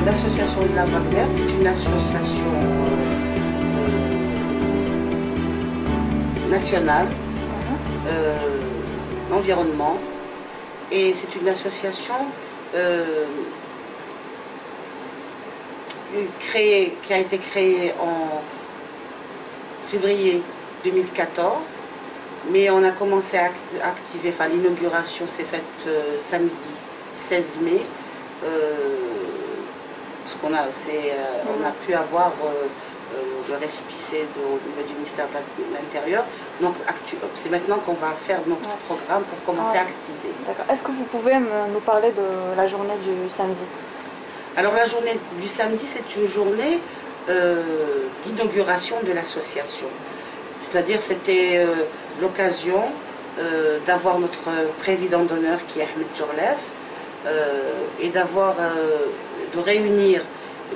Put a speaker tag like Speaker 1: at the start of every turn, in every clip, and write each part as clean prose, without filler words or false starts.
Speaker 1: l'association de la Vague Verte, c'est une association nationale d'environnement, et c'est une association qui a été créée en février 2014, mais on a commencé à activer, enfin l'inauguration s'est faite samedi 16 mai, parce qu'on a, on a pu avoir le récépissé au niveau du ministère de l'Intérieur. Donc c'est maintenant qu'on va faire notre programme pour commencer à activer.
Speaker 2: D'accord. Est-ce que vous pouvez nous parler de la journée du samedi?
Speaker 1: Alors la journée du samedi, c'est une journée d'inauguration de l'association. C'est-à-dire c'était l'occasion d'avoir notre président d'honneur qui est Ahmed Djorlev et de réunir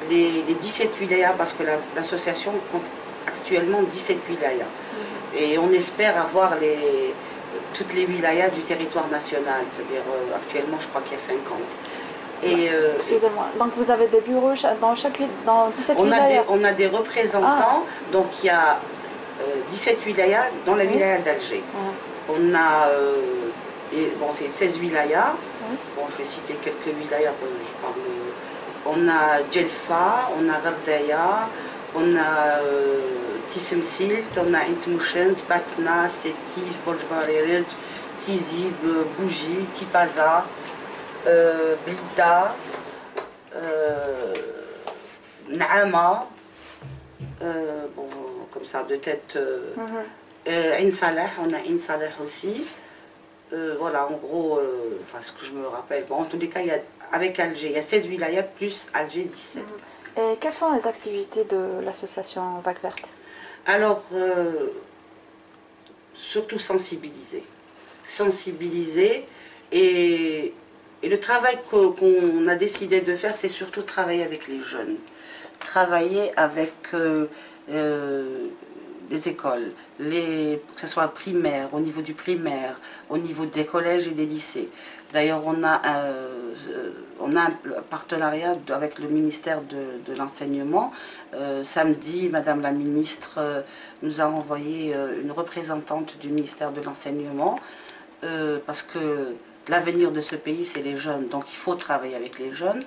Speaker 1: les 17 wilayas, parce que l'association compte actuellement 17 wilayas. Et on espère avoir toutes les wilayas du territoire national, c'est-à-dire actuellement je crois qu'il y a 50.
Speaker 2: Excusez-moi, donc vous avez des bureaux dans 17 wilayas?
Speaker 1: On a des représentants, donc il y a 17 wilayas dans la wilaya d'Alger. On a, c'est 16 wilayas, bon, je vais citer quelques wilayas, on a Djelfa, on a Ravdaya, on a Tissemsilt, on a Intmouchent, Batna, Sétif, Bojbaririj, Tizib, Bougie, Tipaza, Blida, Naama, bon, comme ça de tête, Ain Salah, on a Ain Salah aussi. Voilà, en gros, enfin, ce que je me rappelle. Bon, en tous les cas, avec Alger, il y a 16 wilayas plus Alger 17.
Speaker 2: Et quelles sont les activités de l'association Vague Verte?
Speaker 1: Alors, surtout sensibiliser. Sensibiliser et le travail qu'on a décidé de faire, c'est surtout travailler avec les jeunes. Travailler avec les écoles, que ce soit primaire, au niveau du primaire, au niveau des collèges et des lycées. D'ailleurs, on a un partenariat avec le ministère de l'Enseignement. Samedi, Madame la ministre nous a envoyé une représentante du ministère de l'Enseignement, parce que l'avenir de ce pays, c'est les jeunes, donc il faut travailler avec les jeunes.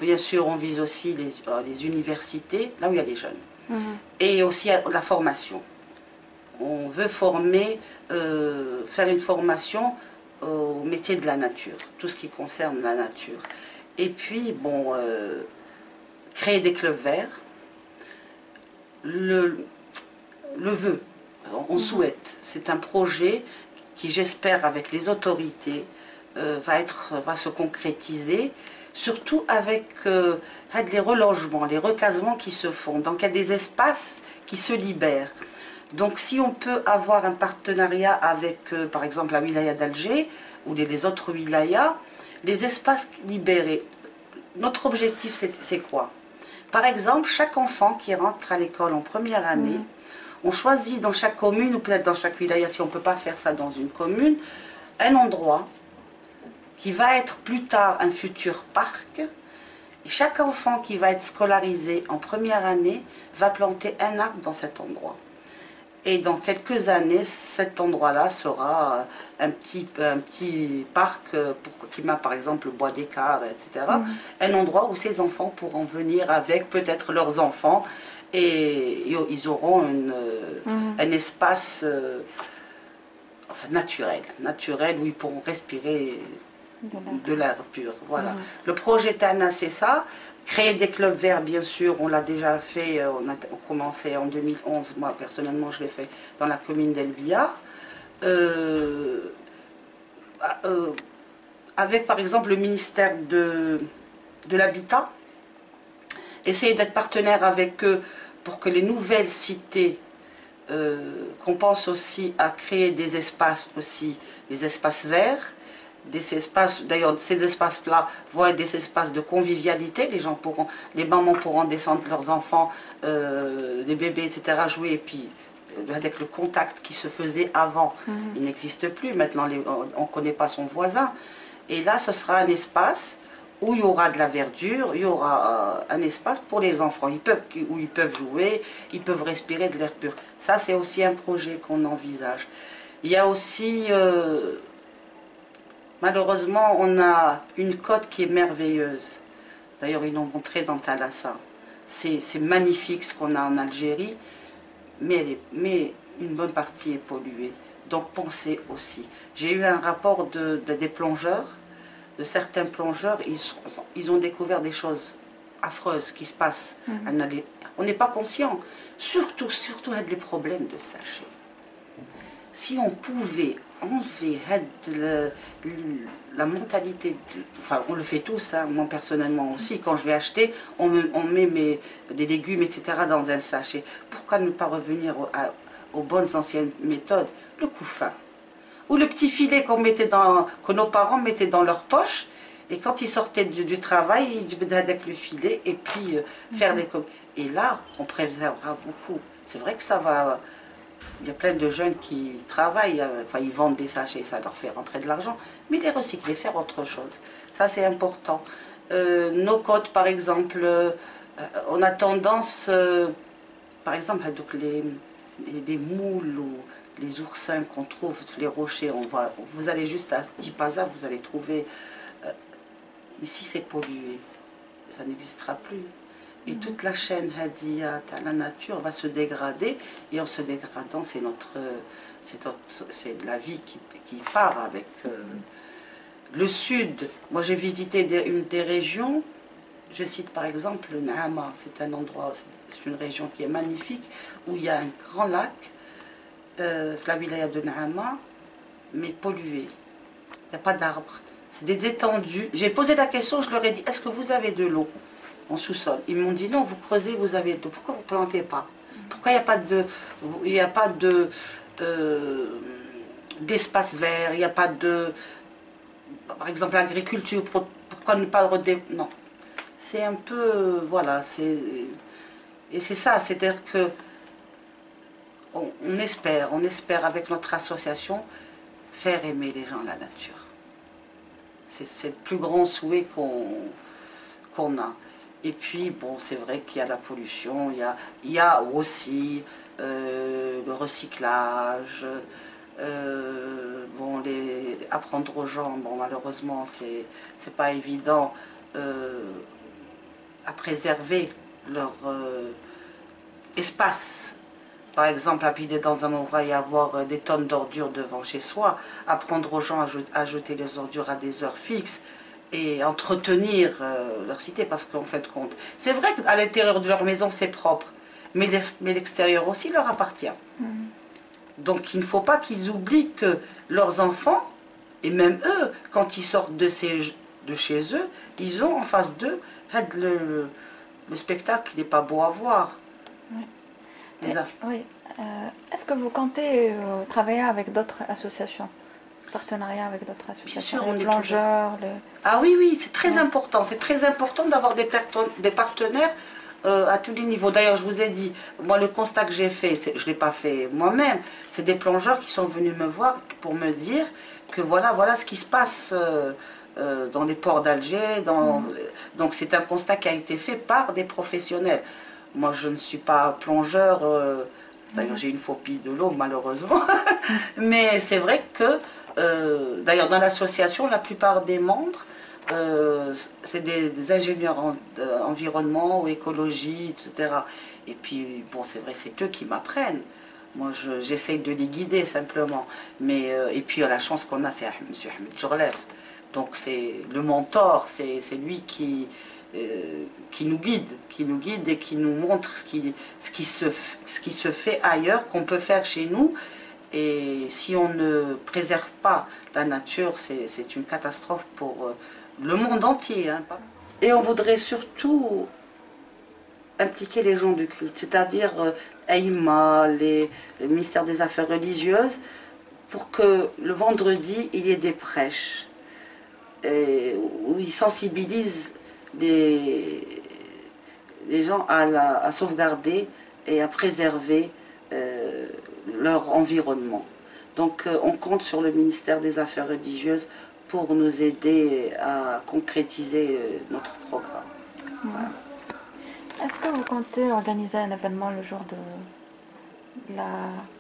Speaker 1: Bien sûr, on vise aussi les universités, là où il y a les jeunes. Et aussi la formation. On veut former, faire une formation au métier de la nature, tout ce qui concerne la nature. Et puis, bon, créer des clubs verts. Le vœu, on souhaite, c'est un projet qui, j'espère, avec les autorités, va se concrétiser, surtout avec les relogements, les recasements qui se font. Donc il y a des espaces qui se libèrent. Donc si on peut avoir un partenariat avec, par exemple, la wilaya d'Alger ou les autres wilayas, les espaces libérés, notre objectif c'est quoi? Par exemple, chaque enfant qui rentre à l'école en première année, on choisit dans chaque commune, ou peut-être dans chaque wilaya, si on ne peut pas faire ça dans une commune, un endroit qui va être plus tard un futur parc. Et chaque enfant qui va être scolarisé en première année va planter un arbre dans cet endroit. Et dans quelques années, cet endroit-là sera un petit parc qui met par exemple le bois d'écart, etc. Un endroit où ces enfants pourront venir avec peut-être leurs enfants et ils auront un espace enfin, naturel où ils pourront respirer de l'air pur. Voilà. Le projet TANA, c'est ça. Créer des clubs verts, bien sûr, on l'a déjà fait, on a commencé en 2011, moi personnellement je l'ai fait dans la commune d'El Biar. Avec par exemple le ministère de l'Habitat, essayer d'être partenaire avec eux pour que les nouvelles cités, qu'on pense aussi à créer des espaces aussi, des espaces verts, des espaces, d'ailleurs ces espaces-là vont être des espaces de convivialité, les mamans pourront descendre leurs enfants, les bébés, etc., jouer, et puis avec le contact qui se faisait avant, il n'existe plus, maintenant on ne connaît pas son voisin, et là ce sera un espace où il y aura de la verdure, il y aura un espace pour les enfants, où ils peuvent jouer, ils peuvent respirer de l'air pur. Ça, c'est aussi un projet qu'on envisage. Il y a aussi, malheureusement, on a une côte qui est merveilleuse. D'ailleurs, ils l'ont montré dans Thalassa. C'est magnifique ce qu'on a en Algérie, mais une bonne partie est polluée. Donc pensez aussi. J'ai eu un rapport des plongeurs, de certains plongeurs, ils ont découvert des choses affreuses qui se passent. On n'est pas conscient. Surtout les problèmes de sachets. Si on pouvait enlever la mentalité, enfin on le fait tous, hein, moi personnellement aussi, quand je vais acheter, on met des légumes, etc. dans un sachet. Pourquoi ne pas revenir aux bonnes anciennes méthodes? Le couffin, ou le petit filet que nos parents mettaient dans leur poche, et quand ils sortaient du travail, ils disaient avec le filet, et puis faire les... Et là, on préservera beaucoup. C'est vrai que ça va... Il y a plein de jeunes qui travaillent, enfin ils vendent des sachets, ça leur fait rentrer de l'argent, mais les recycler, faire autre chose. Ça c'est important. Nos côtes par exemple, on a tendance, par exemple, donc les moules ou les oursins qu'on trouve, les rochers, vous allez juste à Tipaza, vous allez trouver, mais si c'est pollué, ça n'existera plus. Et toute la chaîne hadiyat à la nature va se dégrader, et en se dégradant, c'est la vie qui part avec le sud. Moi j'ai visité une des régions, je cite par exemple le Naama, c'est un endroit, c'est une région qui est magnifique, où il y a un grand lac, la wilaya de Naama, mais pollué. Il n'y a pas d'arbres, c'est des étendues. J'ai posé la question, je leur ai dit, est-ce que vous avez de l'eau en sous-sol? Ils m'ont dit non, vous creusez, vous avez de l'eau. Pourquoi vous ne plantez pas? Pourquoi il n'y a pas d'espace vert, il n'y a pas de, par exemple, l'agriculture, pourquoi ne pas non. C'est un peu, voilà, et c'est ça, c'est-à-dire que on espère avec notre association faire aimer les gens la nature. C'est le plus grand souhait qu'on a. Et puis, bon, c'est vrai qu'il y a la pollution, il y a aussi le recyclage, bon, apprendre aux gens, bon, malheureusement, c'est pas évident à préserver leur espace. Par exemple, habiter dans un endroit et avoir des tonnes d'ordures devant chez soi, apprendre aux gens à jeter les ordures à des heures fixes, et entretenir leur cité, parce qu'en fait compte, c'est vrai qu'à l'intérieur de leur maison c'est propre, mais l'extérieur aussi leur appartient. Donc il ne faut pas qu'ils oublient que leurs enfants, et même eux, quand ils sortent de chez eux, ils ont en face d'eux le spectacle qui n'est pas beau à voir.
Speaker 2: Oui. Oui. Est-ce que vous comptez travailler avec d'autres associations? Partenariat avec d'autres associations, les plongeurs,
Speaker 1: Ah oui, oui, c'est très important. C'est très important d'avoir des partenaires à tous les niveaux. D'ailleurs, je vous ai dit, moi, le constat que j'ai fait, je ne l'ai pas fait moi-même, c'est des plongeurs qui sont venus me voir pour me dire que voilà ce qui se passe dans les ports d'Alger. Donc, c'est un constat qui a été fait par des professionnels. Moi, je ne suis pas plongeur. D'ailleurs, j'ai une phobie de l'eau, malheureusement. Mais c'est vrai que d'ailleurs, dans l'association, la plupart des membres, c'est des ingénieurs en environnement ou écologie, etc. Et puis, bon, c'est vrai, c'est eux qui m'apprennent. Moi, j'essaye de les guider simplement. Mais, et puis, la chance qu'on a, c'est M. Ahmed Djourlef. Donc, c'est le mentor, c'est lui qui nous guide et qui nous montre ce qui se fait ailleurs, qu'on peut faire chez nous. Et si on ne préserve pas la nature, c'est une catastrophe pour le monde entier. Hein. Et on voudrait surtout impliquer les gens du culte, c'est-à-dire Aïma, le ministère des Affaires religieuses, pour que le vendredi, il y ait des prêches, où ils sensibilisent les gens à sauvegarder et à préserver leur environnement. Donc on compte sur le ministère des Affaires religieuses pour nous aider à concrétiser notre programme. Voilà.
Speaker 2: Est-ce que vous comptez organiser un événement le jour de la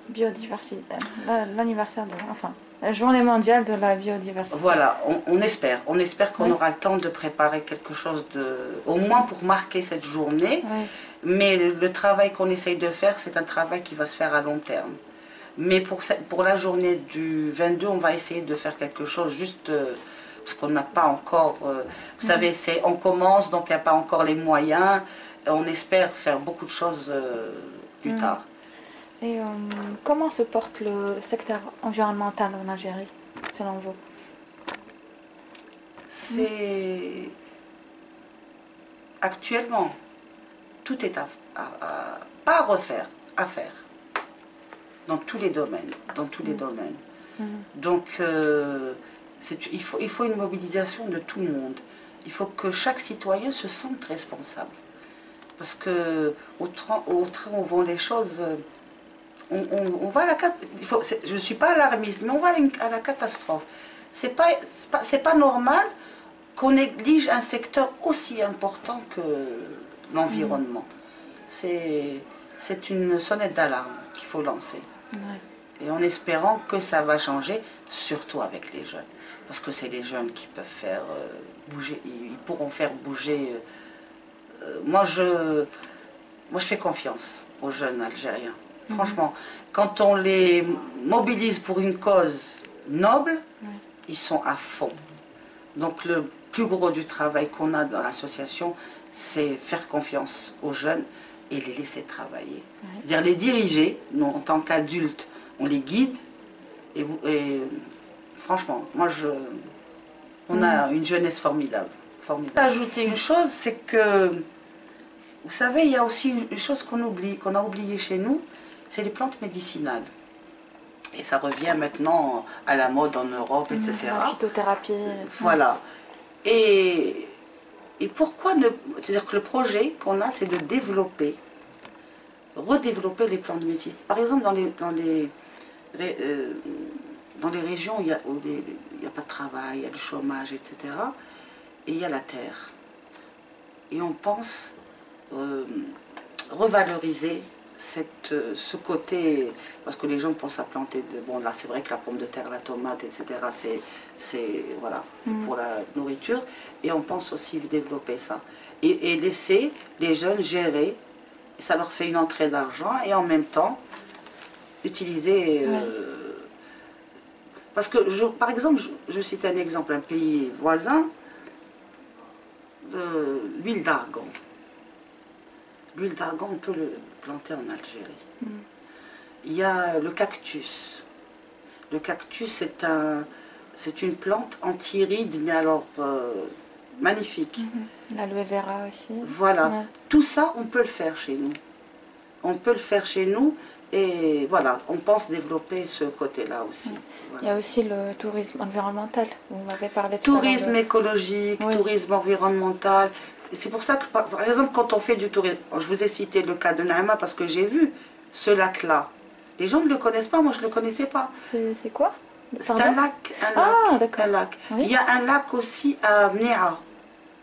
Speaker 2: biodiversité, l'anniversaire de, enfin, la journée mondiale de la biodiversité?
Speaker 1: Voilà, on espère qu'on aura le temps de préparer quelque chose au moins pour marquer cette journée, mais le travail qu'on essaye de faire, c'est un travail qui va se faire à long terme. Mais pour la journée du 22, on va essayer de faire quelque chose juste parce qu'on n'a pas encore, vous savez, on commence, donc il n'y a pas encore les moyens. On espère faire beaucoup de choses plus tard.
Speaker 2: Et comment se porte le secteur environnemental en Algérie, selon vous?
Speaker 1: C'est... Actuellement, tout est pas à refaire, à faire. Dans tous les domaines, Donc, il faut une mobilisation de tout le monde. Il faut que chaque citoyen se sente responsable. Parce que au train où vont les choses, on va à la catastrophe. Je ne suis pas alarmiste, mais on va à la catastrophe. C'est pas normal qu'on néglige un secteur aussi important que l'environnement. C'est une sonnette d'alarme qu'il faut lancer. Et en espérant que ça va changer, surtout avec les jeunes. Parce que c'est les jeunes qui peuvent faire bouger, ils pourront faire bouger. Moi, je fais confiance aux jeunes Algériens. Franchement, quand on les mobilise pour une cause noble, ils sont à fond. Donc le plus gros du travail qu'on a dans l'association, c'est faire confiance aux jeunes et les laisser travailler. C'est-à-dire les diriger, nous en tant qu'adultes, on les guide. Et franchement, on a une jeunesse formidable. Ajouter une chose, c'est que, vous savez, il y a aussi une chose qu'on a oubliée chez nous, c'est les plantes médicinales. Et ça revient maintenant à la mode en Europe, etc.
Speaker 2: La phytothérapie.
Speaker 1: Voilà. Et pourquoi ne... C'est-à-dire que le projet qu'on a, c'est de redévelopper les plantes médicinales. Par exemple, dans les régions où il n'y a pas de travail, il y a du chômage, etc. Et il y a la terre. Et on pense revaloriser ce côté, parce que les gens pensent à planter, bon là c'est vrai que la pomme de terre, la tomate, etc. c'est pour la nourriture, et on pense aussi développer ça. Et laisser les jeunes gérer, ça leur fait une entrée d'argent, et en même temps, utiliser... parce que, par exemple, je cite un exemple, un pays voisin, l'huile d'argan. L'huile d'argan, on peut le planter en Algérie. Il y a le cactus. Le cactus, c'est une plante anti-rides, mais alors magnifique.
Speaker 2: L'aloe vera aussi.
Speaker 1: Voilà. Tout ça, on peut le faire chez nous. On peut le faire chez nous. Et voilà, on pense développer ce côté-là aussi. Voilà.
Speaker 2: Il y a aussi le tourisme environnemental, vous m'avez parlé de
Speaker 1: tourisme écologique, tourisme environnemental. C'est pour ça que, par exemple, quand on fait du tourisme, je vous ai cité le cas de Naïma parce que j'ai vu ce lac-là. Les gens ne le connaissent pas, moi je ne le connaissais pas.
Speaker 2: C'est quoi?
Speaker 1: C'est un lac. Un lac. Oui. Il y a un lac aussi à Mnéa.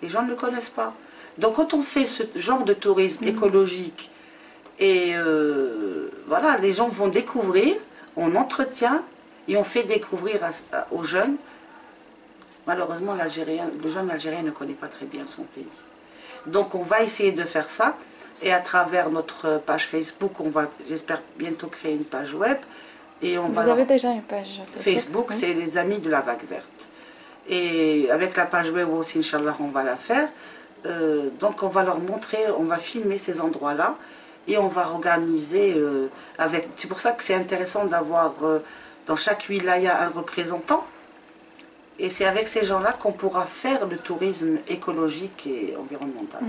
Speaker 1: Les gens ne le connaissent pas. Donc quand on fait ce genre de tourisme écologique, et voilà, les gens vont découvrir, on entretient et on fait découvrir aux jeunes. Malheureusement, le jeune Algérien ne connaît pas très bien son pays. Donc on va essayer de faire ça, et à travers notre page Facebook, on va, j'espère, bientôt créer une page web. Et
Speaker 2: Vous avez déjà une page
Speaker 1: Facebook, c'est les Amis de la Vague Verte. Et avec la page web aussi, Inch'Allah, on va la faire. Donc on va leur montrer, on va filmer ces endroits-là, et on va organiser avec... C'est pour ça que c'est intéressant d'avoir dans chaque wilaya un représentant. Et c'est avec ces gens-là qu'on pourra faire le tourisme écologique et environnemental.